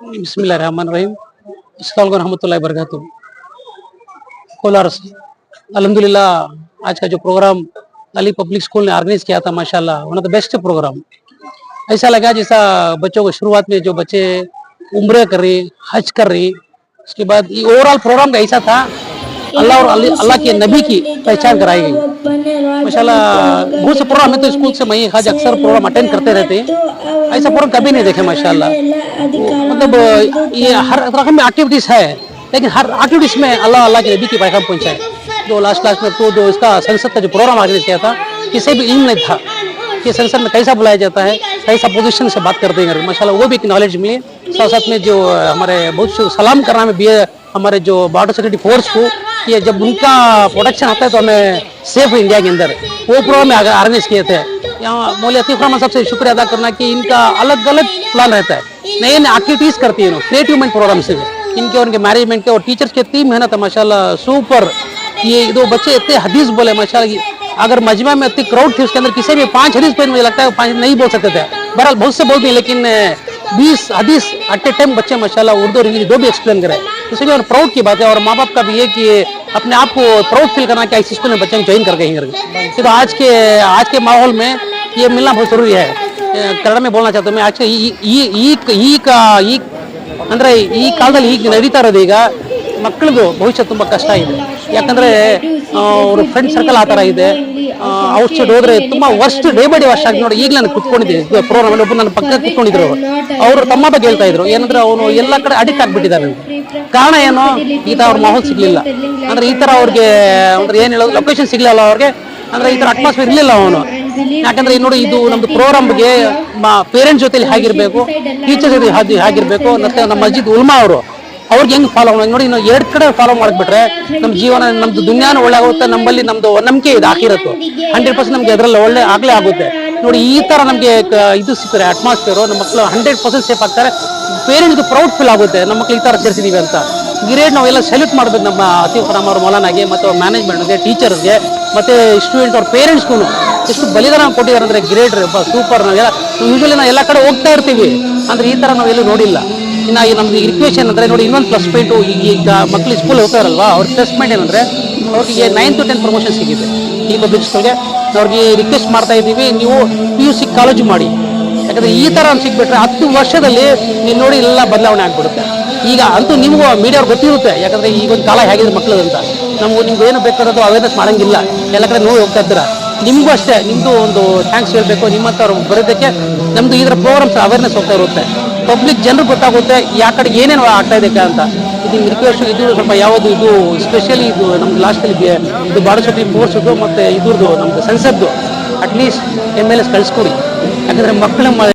बिस्मिल्लाहिर्रहमानिर्रहीम अस्सलाम रहमतुल्लाहि वबरकातुहू। कोलार अल्हम्दुलिल्लाह आज का जो प्रोग्राम अली पब्लिक स्कूल ने ऑर्गेनाइज किया था माशाल्लाह one of the best programme. ऐसा लगा जैसा बच्चों को शुरुआत में जो बच्चे उम्रे कर रही हज कर रही उसके बाद ये ओवरऑल प्रोग्राम का ऐसा था अल्लाह और अल्लाह के नबी की पहचान कराई गई माशाल्लाह। बहुत से प्रोग्राम में तो स्कूल से मैं हज अक्सर प्रोग्राम अटेंड करते रहते हैं, ऐसा प्रोग्राम कभी नहीं देखे माशाल्लाह। मतलब ये हर रकम में एक्टिविटीज है लेकिन हर एक्टिविटीज में अल्लाह अल्लाह के नबी की पैगाम पहुंचाए। जो लास्ट में तो जो इसका संसद का जो प्रोग्राम ऑर्गेनाइज किया था किसी भी इल्म नहीं था कि संसद में कैसा बुलाया जाता है, कैसा पोजीशन से बात करते हैं माशाल्लाह, वो भी एक नॉलेज मिली। साथ साथ में जो हमारे बहुत सलाम करना में भी हमारे जो बॉर्डर सिक्योरिटी फोर्स को ये जब उनका प्रोटेक्शन आता है तो हमें सेफ इंडिया के अंदर वो प्रोग्राम में ऑर्गेनाइज किए थे। यहाँ मौलवी अतीफ रहमान साहब से शुक्रिया अदा करना कि इनका अलग अलग प्लान रहता है, नए नए एक्टिविटीज करती है क्रिएटिव माइंड प्रोग्राम से इनके और इनके मैनेजमेंट के और टीचर्स के इतनी मेहनत है माशाल्लाह सुपर। ये दो बच्चे इतने हदीस बोले माशाल्लाह, अगर मजमा में इतनी क्राउड थी उसके अंदर किसी भी 5 हदीस पे मुझे लगता है 5 नहीं बोल सकते थे, बहरहाल बहुत से बोलते हैं लेकिन 20 हदीस एट ए टाइम बच्चे माशाल्लाह उर्दू और इंग्लिश दो भी एक्सप्लेन करे, इसलिए और प्राउड की बात है। और माँ बाप का भी ये कि अपने आप को प्राउड फील करना कि ऐसे स्कूल में बच्चे ज्वाइन कर गए। तो आज के माहौल में ये मिलना बहुत जरूरी है। कन्नड़ में बोलना चाहता हूँ मैं, आज ಅಂದ್ರೆ ಈ ಕಾಲದಲ್ಲಿ ಈಗ ನಡೀತಾ ಇರೋದು ಈಗ ಮಕ್ಕಳದು ಭವಿಷ್ಯ ತುಂಬಾ ಕಷ್ಟ ಇದೆ, ಯಾಕಂದ್ರೆ ಅವ್ರ ಫ್ರೆಂಡ್ ಸರ್ಕಲ್ ಆ ತರ ಇದೆ, ಔಟ್ ಸೈಡ್ ಹೋದ್ರೆ ತುಂಬಾ ವರ್ಸ್ಟ್ ಡೇ ಬೈ ಡೇ ವರ್ಷ ಆಗಿ ನೋಡಿ. ಈಗ ನಾನು ಕುತ್ಕೊಂಡಿದ್ದೀನಿ ಪ್ರೋಗ್ರಾಮ್ ಅಲ್ಲಿ ಒಬ್ಬರು ನನ್ನ ಪಕ್ಕ ಕುತ್ಕೊಂಡಿದ್ರು, ಅವರು ತಮ್ಮ ಬಗ್ಗೆ ಹೇಳ್ತಾ ಇದ್ರು ಏನಂದ್ರೆ ಅವನು ಎಲ್ಲ ಕಡೆ ಅಡಿಕ್ಟ್ ಆಗ್ಬಿಟ್ಟಿದ್ದಾರೆ. ಕಾರಣ ಏನು, ಈ ತರ ಅವ್ರ ಮಾಹೌಲ್ ಸಿಗ್ಲಿಲ್ಲ ಅಂದ್ರೆ ಈ ತರ ಅವ್ರಿಗೆ ಅಂದ್ರೆ ಏನ್ ಹೇಳೋದು ಲೊಕೇಶನ್ ಸಿಗ್ಲಿಲ್ಲ ಅವ್ರಿಗೆ, ಅಂದ್ರೆ ಈ ತರ ಅಟ್ಮಾಸ್ಫಿಯರ್ ಇರ್ಲಿಲ್ಲ ಅವನು. ಯಾಕಂದ್ರೆ ನೋಡಿ ಇದು ನಮ್ದು ಪ್ರೋಗ್ರಾಮ್ಗೆ ಪೇರೆಂಟ್ಸ್ ಜೊತೆಲಿ ಹೇಗಿರ್ಬೇಕು, ಟೀಚರ್ ಜೊತೆ ಹೇಗಿರ್ಬೇಕು, ಮತ್ತೆ ನಮ್ಮ ಮಸ್ಜಿದ್ ಉಲ್ಮಾ ಅವರು ಅವ್ರಿಗೆ ಹೆಂಗ್ ಫಾಲೋ ನೋಡಿ. ನಾವು 2 ಕಡೆ ಫಾಲೋ ಮಾಡ್ಬಿಟ್ರೆ ನಮ್ಮ ಜೀವನ ನಮ್ದು ದುನಿಯಾನು ಒಳ್ಳೆ ಆಗುತ್ತೆ, ನಮ್ಮಲ್ಲಿ ನಮ್ದು ನಂಬಿಕೆ ಇದೆ ಆಕಿರತ್ತು 100% ನಮ್ಗೆ ಅದ್ರಲ್ಲಿ ಒಳ್ಳೆ ಆಗ್ಲೇ ಆಗುತ್ತೆ ನೋಡಿ. ಈ ತರ ನಮ್ಗೆ ಇದು ಸಿಗ್ತಾರೆ ಅಟ್ಮಾಸ್ಫಿಯರ್, ನಮ್ಮ ಮಕ್ಕಳು 100% ಸೇಫ್ ಆಗ್ತಾರೆ, ಪೇರೆಂಟ್ಸ್ಗೆ ಪ್ರೌಡ್ ಫೀಲ್ ಆಗುತ್ತೆ ನಮ್ಮ ಮಕ್ಕಳು ಈ ತರ ಸೇರಿಸಿದೀವಿ ಅಂತ. ಗ್ರೇಡ್ ನಾವೆಲ್ಲ ಸೆಲ್ಯೂಟ್ ಮಾಡ್ಬೇಕು ನಮ್ಮ ಅತೀಫ್ ರಹಮಾನ್ ಅವ್ರ ಮೌಲಾನಾಗೆ ಮತ್ತು ಮ್ಯಾನೇಜ್ಮೆಂಟ್ಗೆ, ಟೀಚರ್ಸ್ಗೆ ಮತ್ತೆ ಸ್ಟೂಡೆಂಟ್ ಅವ್ರ ಪೇರೆಂಟ್ಸ್ಗೂ ಎಷ್ಟು ಬಲಿದಾನ ಕೊಟ್ಟಿದ್ದಾರೆ ಅಂದ್ರೆ ಗ್ರೇಡ್ ಸೂಪರ್. ನಾವೆಲ್ಲ ಯೂಶಲಿ ನಾವು ಎಲ್ಲ ಕಡೆ ಹೋಗ್ತಾ ಇರ್ತೀವಿ ಅಂದ್ರೆ ಈ ತರ ನಾವೆಲ್ಲೂ ನೋಡಿಲ್ಲ. ಇನ್ನು ಈ ನಮ್ದು ರಿಕ್ವೆಸ್ಟ್ ಏನಂದ್ರೆ ನೋಡಿ ಇನ್ನೊಂದು ಪ್ಲಸ್ ಪಾಯಿಂಟು, ಈಗ ಮಕ್ಕಳು ಸ್ಕೂಲ್ ಹೋಗ್ತಾರಲ್ವಾ ಅವ್ರ ಪ್ಲಸ್ ಪಾಯಿಂಟ್ ಏನಂದ್ರೆ ಅವ್ರಿಗೆ 9 to 10 ಪ್ರಮೋಷನ್ ಸಿಗಿದೆ ಈ ಪಬ್ಲಿಕ್ ಸ್ಕೂಲ್ಗೆ. ಅವ್ರಿಗೆ ರಿಕ್ವೆಸ್ಟ್ ಮಾಡ್ತಾ ಇದ್ದೀವಿ ನೀವು PUC ಕಾಲೇಜು ಮಾಡಿ, ಯಾಕಂದ್ರೆ ಈ ತರ ಸಿಗ್ಬಿಟ್ರೆ 10 ವರ್ಷದಲ್ಲಿ ನೀವು ನೋಡಿ ಎಲ್ಲ ಬದಲಾವಣೆ ಆಗ್ಬಿಡುತ್ತೆ. ಈಗ ಅಂತೂ ನಿಮಗೂ ಮೀಡಿಯಾ ಗೊತ್ತಿರುತ್ತೆ, ಯಾಕಂದ್ರೆ ಈಗ ಒಂದು ಕಾಲ ಹೇಗಿದೆ ಮಕ್ಕಳದು ಅಂತ. ನಿಮ್ಗೆ ಏನು ಬೇಕಾದದ್ದು ಅವೇರ್ನೆಸ್ ಮಾಡಂಗಿಲ್ಲ, ಎಲ್ಲ ಕಡೆ ನೋಡಿ ಹೋಗ್ತಾ ಇದ್ದೀರಾ. ನಿಮಗೂ ಅಷ್ಟೇ ನಿಮ್ದು ಒಂದು ಥ್ಯಾಂಕ್ಸ್ ಹೇಳ್ಬೇಕು, ನಿಮ್ಮಂಥವ್ರು ಬರೋದಕ್ಕೆ ನಮ್ದು ಇದರ ಪ್ರೋಗ್ರಾಮ್ಸ್ ಅವೇರ್ನೆಸ್ ಹೋಗ್ತಾ ಇರುತ್ತೆ, ಪಬ್ಲಿಕ್ ಜನರು ಗೊತ್ತಾಗುತ್ತೆ ಯಾ ಕಡೆ ಏನೇನು ಆಗ್ತಾ ಇದೆ ಅಂತ. ಇದು ರಿಕ್ವೆಸ್ಟ್ ಇದು ಸ್ವಲ್ಪ ಯಾವುದು ಇದು ಸ್ಪೆಷಲಿ ಇದು ನಮ್ದು ಲಾಸ್ಟಲ್ಲಿ ಇದು ಬಾಡಸೋಟಿ ಫೋರ್ಸ್ದು ಮತ್ತು ಇದ್ರದ್ದು ನಮ್ದು ಸಂಸದ್ದು ಅಟ್ಲೀಸ್ಟ್ MLS ಕಳಿಸ್ಕೊಡಿ, ಯಾಕಂದ್ರೆ ಮಕ್ಕಳ